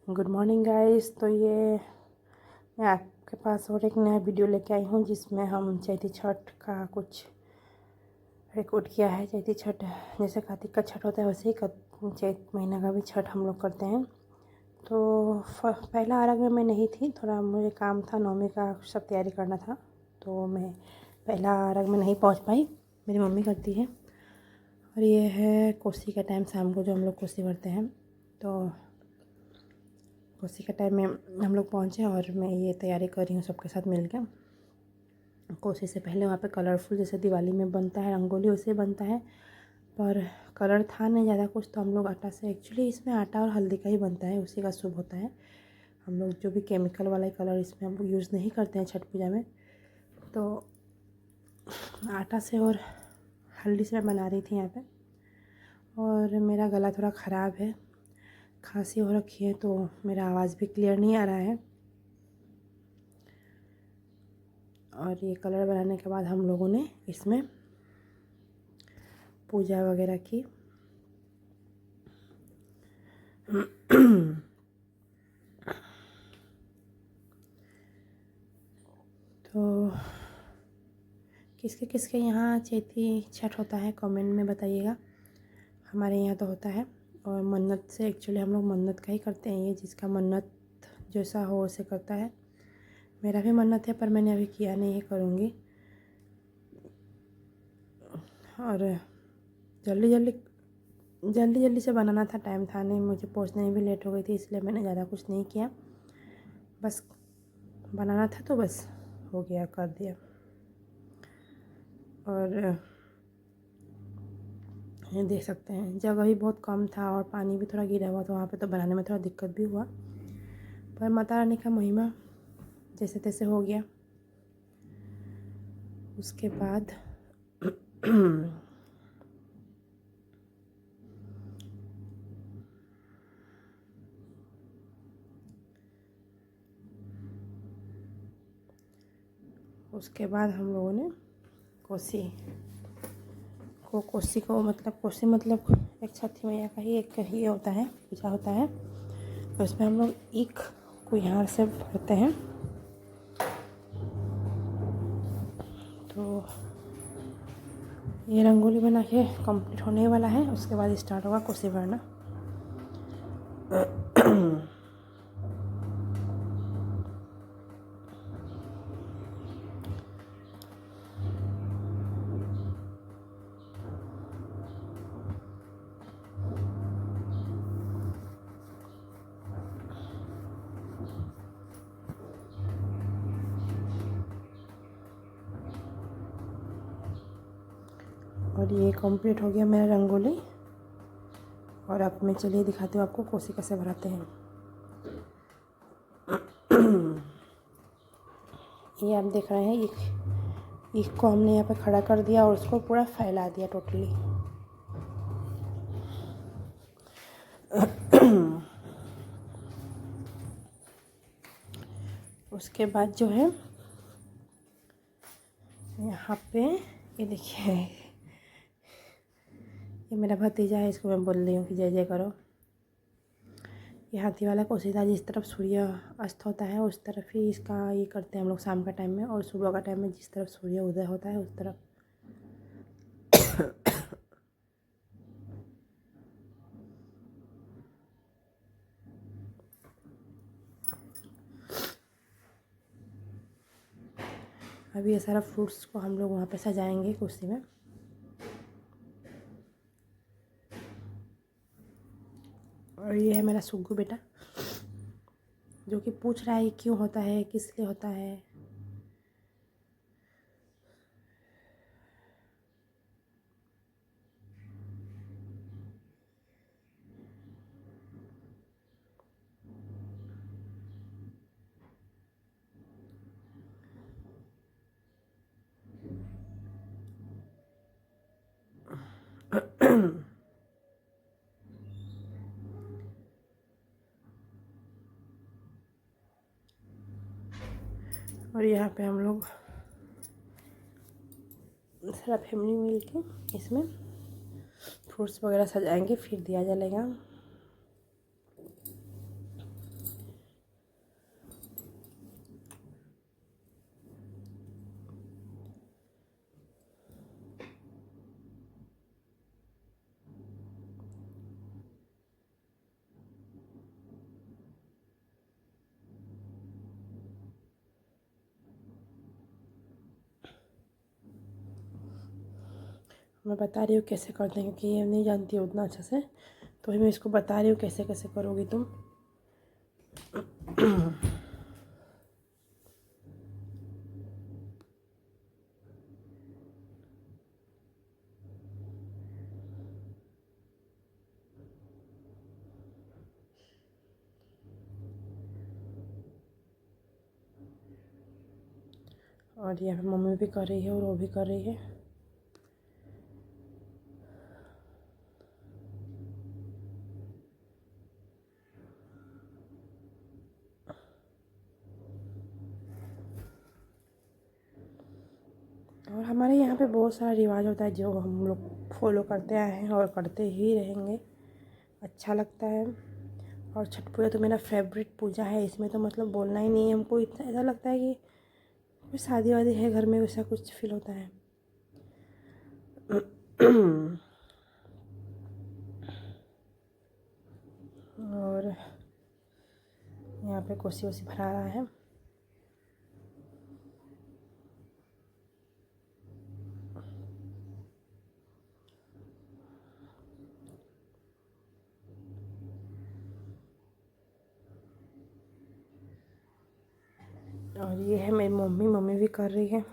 Good morning guys. तो ये मैं आपके पास और एक नया वीडियो लेके आई हूँ जिसमें हम चैती छठ का कुछ रिकॉर्ड किया है। चैती छठ जैसे कार्तिक का छठ होता है वैसे ही चैत महीना का भी छठ हम लोग करते हैं। तो पहला अर्घ में मैं नहीं थी, थोड़ा मुझे काम था, नौमी का सब तैयारी करना था, तो मैं पहला अर्घ में नहीं पहुँच पाई। मेरी मम्मी करती है। और ये है कोसी का टाइम, शाम को जो हम लोग कोसी भरते हैं। तो कोसी के टाइम में हम लोग पहुँचे और मैं ये तैयारी कर रही हूँ सबके साथ मिलकर। कोसी से पहले वहाँ पे कलरफुल जैसे दिवाली में बनता है रंगोली, वैसे बनता है, पर कलर था नहीं ज़्यादा कुछ, तो हम लोग आटा से, एक्चुअली इसमें आटा और हल्दी का ही बनता है, उसी का शुभ होता है। हम लोग जो भी केमिकल वाला कलर इसमें हम लोग यूज़ नहीं करते हैं छठ पूजा में। तो आटा से और हल्दी से मैं बना रही थी यहाँ पर। और मेरा गला थोड़ा ख़राब है, खांसी हो रखी है, तो मेरा आवाज़ भी क्लियर नहीं आ रहा है। और ये कलर बनाने के बाद हम लोगों ने इसमें पूजा वगैरह की। तो किसके किसके यहाँ चैती छठ होता है कमेंट में बताइएगा। हमारे यहाँ तो होता है। और मन्नत से, एक्चुअली हम लोग मन्नत का ही करते हैं, ये जिसका मन्नत जैसा हो उसे करता है। मेरा भी मन्नत है पर मैंने अभी किया नहीं है, करूँगी। और जल्दी जल्दी से बनाना था, टाइम था नहीं, मुझे पहुँचने में भी लेट हो गई थी, इसलिए मैंने ज़्यादा कुछ नहीं किया, बस बनाना था तो बस हो गया, कर दिया। और ये देख सकते हैं जगह भी बहुत कम था और पानी भी थोड़ा गिरा हुआ था वहाँ पे, तो बनाने में थोड़ा दिक्कत भी हुआ, पर माता रानी का महिमा, जैसे तैसे हो गया। उसके बाद उसके बाद हम लोगों ने कोसी मतलब एक छठी मैया का ही एक ये होता है, पूजा होता है। तो उसमें हम लोग ईख कुल्हाड़ से भरते हैं। तो ये रंगोली बना के कंप्लीट होने वाला है, उसके बाद स्टार्ट होगा कोसी भरना। और ये कंप्लीट हो गया मेरा रंगोली। और अब मैं चलिए दिखाती हूँ आपको कोसी कैसे भराते हैं। ये आप देख रहे हैं, ईख को हमने यहाँ पे खड़ा कर दिया और उसको पूरा फैला दिया टोटली। उसके बाद जो है यहाँ पे ये देखिए, ये मेरा भतीजा है, इसको मैं बोल रही हूँ कि जय जय करो। ये हाथी वाला कोसी था, जिस तरफ सूर्य अस्त होता है उस तरफ ही इसका ये करते हैं हम लोग शाम का टाइम में, और सुबह का टाइम में जिस तरफ सूर्य उदय होता है उस तरफ। अभी ये सारा फ्रूट्स को हम लोग वहाँ पे सजाएंगे कोसी में। और ये है मेरा सुग्गू बेटा, जो कि पूछ रहा है क्यों होता है, किस लिए होता है। और यहाँ पे हम लोग सारा फैमिली मिल के इसमें फ्रूट्स वगैरह सजाएंगे, फिर दिया जलेगा। मैं बता रही हूँ कैसे करते हैं, क्योंकि ये नहीं जानती हूँ उतना अच्छा से, तो मैं इसको बता रही हूँ कैसे कैसे करोगी तुम। और यहाँ पे मम्मी भी कर रही है और वो भी कर रही है। और हमारे यहाँ पे बहुत सारा रिवाज होता है जो हम लोग फॉलो करते आए हैं और करते ही रहेंगे। अच्छा लगता है। और छठ पूजा तो मेरा फेवरेट पूजा है। इसमें तो मतलब बोलना ही नहीं है हमको। इतना ऐसा लगता है कि कोई शादी वादी है घर में, वैसा कुछ फील होता है। और यहाँ पे कोसी वोसी भरा रहा है। और ये है मेरी मम्मी। मम्मी भी कर रही है।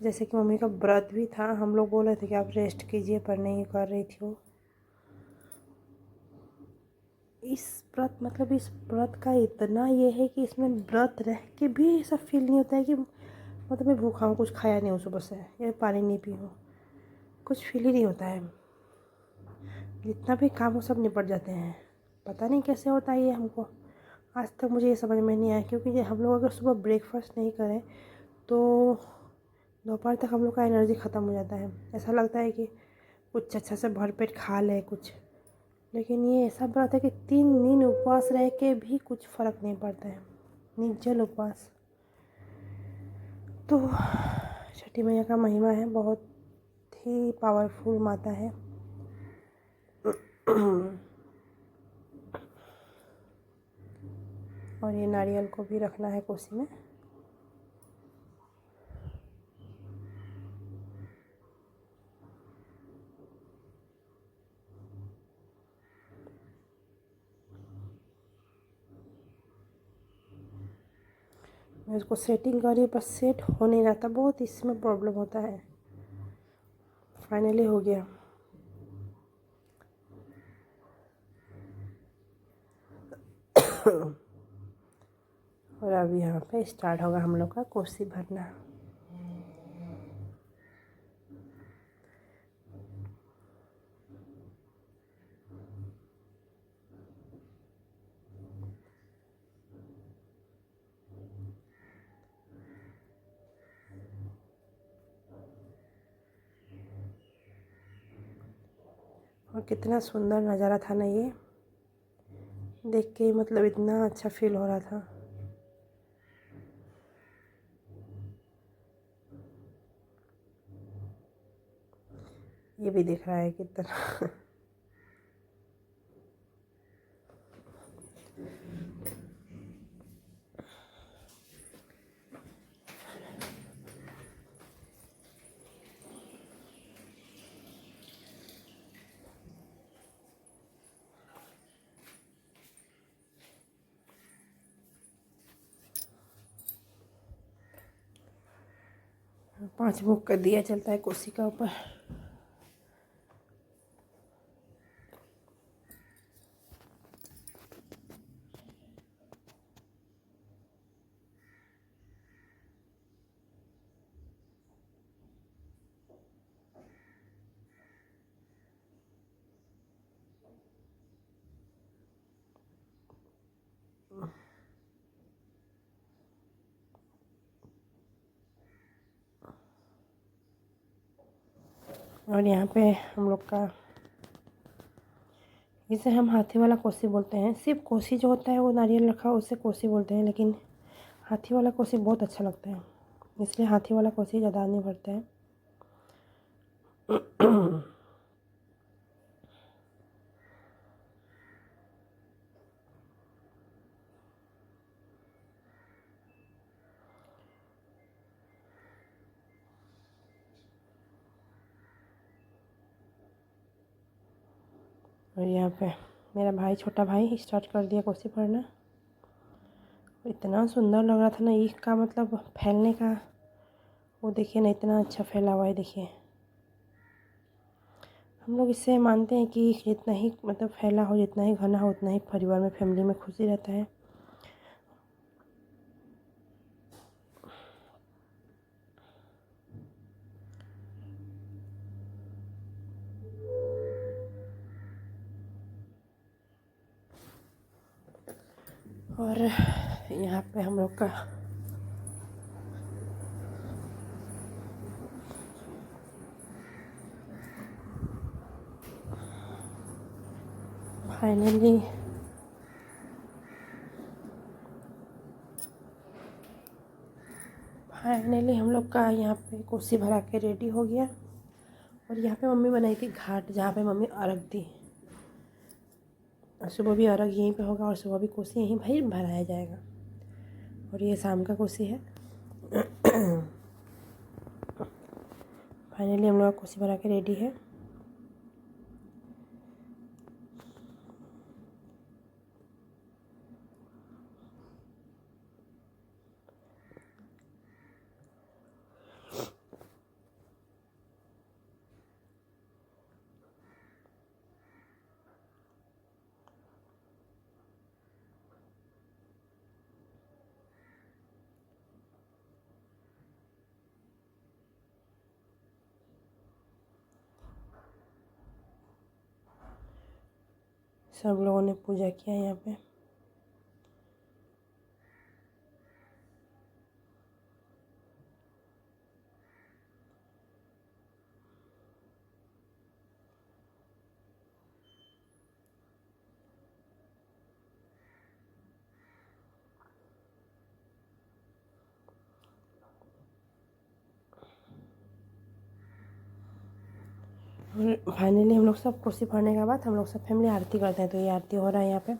जैसे कि मम्मी का व्रत भी था, हम लोग बोल रहे थे कि आप रेस्ट कीजिए, पर नहीं कर रही थी वो। इस इस व्रत का इतना ये है कि इसमें व्रत रह के भी ऐसा फील नहीं होता है कि मतलब मैं भूखा हूँ, कुछ खाया नहीं हूँ सुबह से, या पानी नहीं पी हूँ, कुछ फील ही नहीं होता है। जितना भी काम हो सब निपट जाते हैं। पता नहीं कैसे होता है ये हमको। आज तक मुझे ये समझ में नहीं आया, क्योंकि ये हम लोग अगर सुबह ब्रेकफास्ट नहीं करें तो दोपहर तक हम लोग का एनर्जी ख़त्म हो जाता है। ऐसा लगता है कि कुछ अच्छा से भरपेट खा ले कुछ। लेकिन ये ऐसा व्रत है कि 3 दिन उपवास रह के भी कुछ फ़र्क नहीं पड़ता है। निर्जल उपवास। तो छठी मैया का महिमा है, बहुत ही पावरफुल माता है। और ये नारियल को भी रखना है कोसी में। मैं उसको सेटिंग कर रही हूँ, पर सेट हो नहीं रहा था, बहुत इसमें प्रॉब्लम होता है। फाइनली हो गया। और अब यहाँ पे स्टार्ट होगा हम लोग का कोसी भरना। और कितना सुंदर नज़ारा था ना ये, देख के मतलब इतना अच्छा फील हो रहा था। ये भी दिख रहा है कितना। 5 मुख का दिया चलता है कोसी का ऊपर। और यहाँ पे हम लोग का, इसे हम हाथी वाला कोसी बोलते हैं। सिर्फ कोसी जो होता है वो नारियल रखा उसे कोसी बोलते हैं, लेकिन हाथी वाला कोसी बहुत अच्छा लगता है, इसलिए हाथी वाला कोसी ज़्यादा नहीं भरते हैं। और यहाँ पे मेरा भाई, छोटा भाई स्टार्ट कर दिया कोसी भरना। इतना सुंदर लग रहा था ना, ईख का मतलब फैलने का, वो देखिए ना इतना अच्छा फैला हुआ है। देखिए हम लोग इससे मानते हैं कि जितना ही मतलब फैला हो, जितना ही घना हो, उतना ही परिवार में, फैमिली में खुशी रहता है। और यहाँ पे हम लोग का फाइनली हम लोग का यहाँ पे कोसी भरा के रेडी हो गया। और यहाँ पे मम्मी बनाई थी घाट, जहाँ पे मम्मी अर्घ दी। और सुबह भी अर्घ यहीं पे होगा और सुबह भी कोसी यहीं भाई भराया जाएगा। और ये शाम का कोसी है। फाइनली हम लोग कोसी भरा के रेडी है। सब लोगों ने पूजा किया यहाँ पे। और फाइनली हम लोग सब कोसी भरने के बाद हम लोग सब फैमिली आरती करते हैं। तो ये आरती हो रहा है यहाँ पे।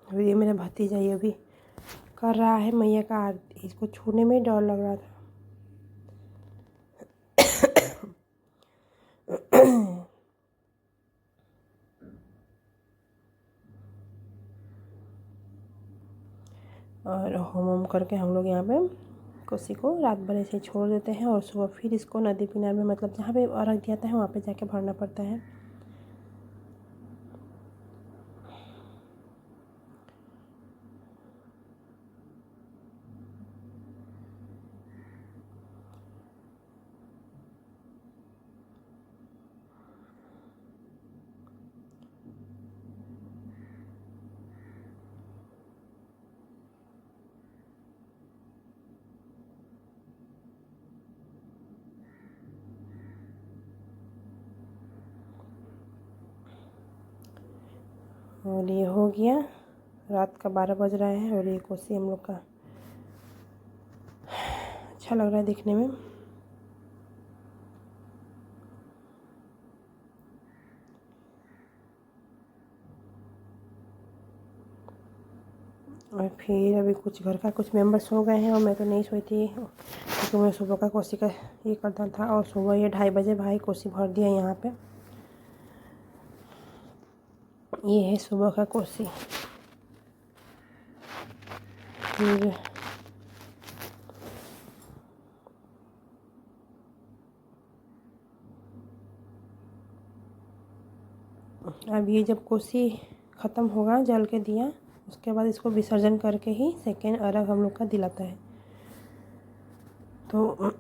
और ये मेरा भतीजा ये भी कर रहा है मैया का आरती। इसको छूने में डर लग रहा था। और होम करके हम लोग यहाँ पे कोसी को रात भर ऐसे छोड़ देते हैं। और सुबह फिर इसको नदी किनारे में, मतलब जहाँ पे अर्घ दिया था है, वहाँ पे जाके भरना पड़ता है। और ये हो गया, रात का 12 बज रहा है। और ये कोसी हम लोग का अच्छा लग रहा है दिखने में। और फिर अभी कुछ घर का कुछ मेंबर सो गए हैं और मैं तो नहीं सोई थी, क्योंकि मैं सुबह का कोसी का ये करता था। और सुबह ये 2:30 बजे भाई कोसी भर दिया यहाँ पे। ये है सुबह का कोसी। फिर अब ये जब कोसी ख़त्म होगा जल के दिया, उसके बाद इसको विसर्जन करके ही सेकेंड अर्घ हम लोग का दिलाता है। तो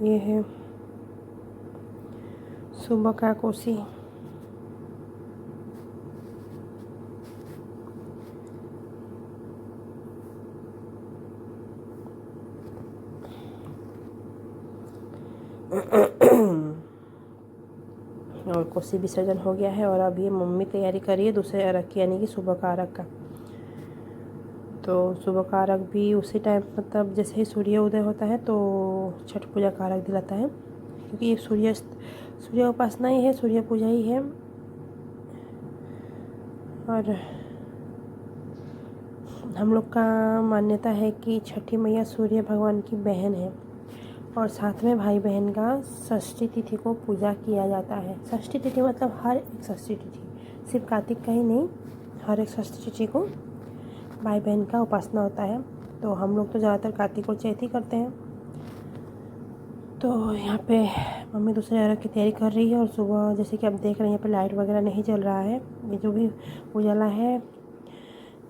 ये है सुबह का कोसी। कोसी विसर्जन हो गया है और अब ये मम्मी तैयारी कर रही है दूसरे अर्घ की, यानी कि सुबह का अर्घ का। तो सुबह का अर्घ भी उसी टाइम, मतलब जैसे ही सूर्य उदय होता है तो छठ पूजा का अर्घ दिलाता है, क्योंकि ये सूर्य उपासना ही है, सूर्य पूजा ही है। और हम लोग का मान्यता है कि छठी मैया सूर्य भगवान की बहन है, और साथ में भाई बहन का षष्ठी तिथि को पूजा किया जाता है। षष्ठी तिथि मतलब हर एक षष्ठी तिथि, सिर्फ कार्तिक का ही नहीं, हर एक षष्ठी तिथि को भाई बहन का उपासना होता है। तो हम लोग तो ज़्यादातर कार्तिक और चैती करते हैं। तो यहाँ पे मम्मी दूसरे अर्घ की तैयारी कर रही है, और सुबह जैसे कि आप देख रहे हैं यहाँ पे लाइट वगैरह नहीं जल रहा है, ये जो भी उजाला है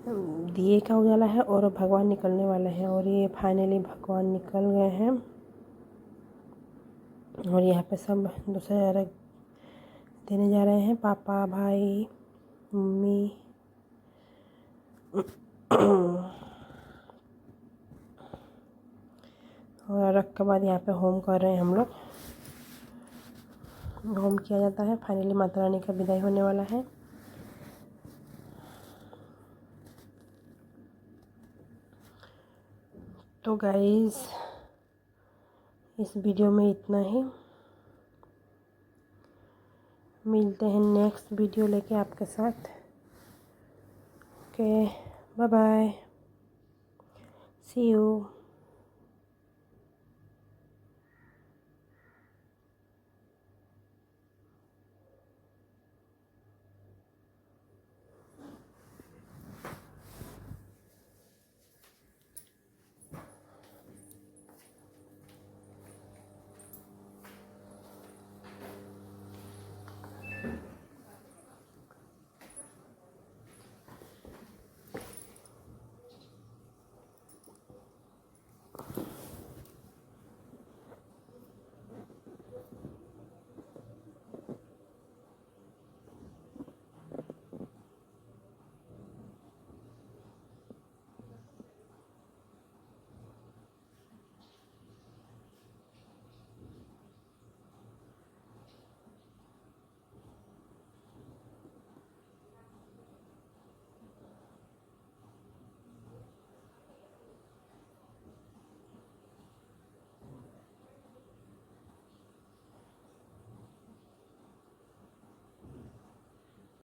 दिए का उजाला है, और भगवान निकलने वाले हैं। और ये फाइनली भगवान निकल गए हैं, और यहाँ पे सब दूसरे अर्घ देने जा रहे हैं, पापा, भाई, मम्मी। और अर्घ के बाद यहाँ पे होम कर रहे हैं हम लोग, होम किया जाता है। फाइनली माता रानी का विदाई होने वाला है। तो गाइस इस वीडियो में इतना ही, मिलते हैं नेक्स्ट वीडियो लेके आपके साथ। Okay, bye bye, see you.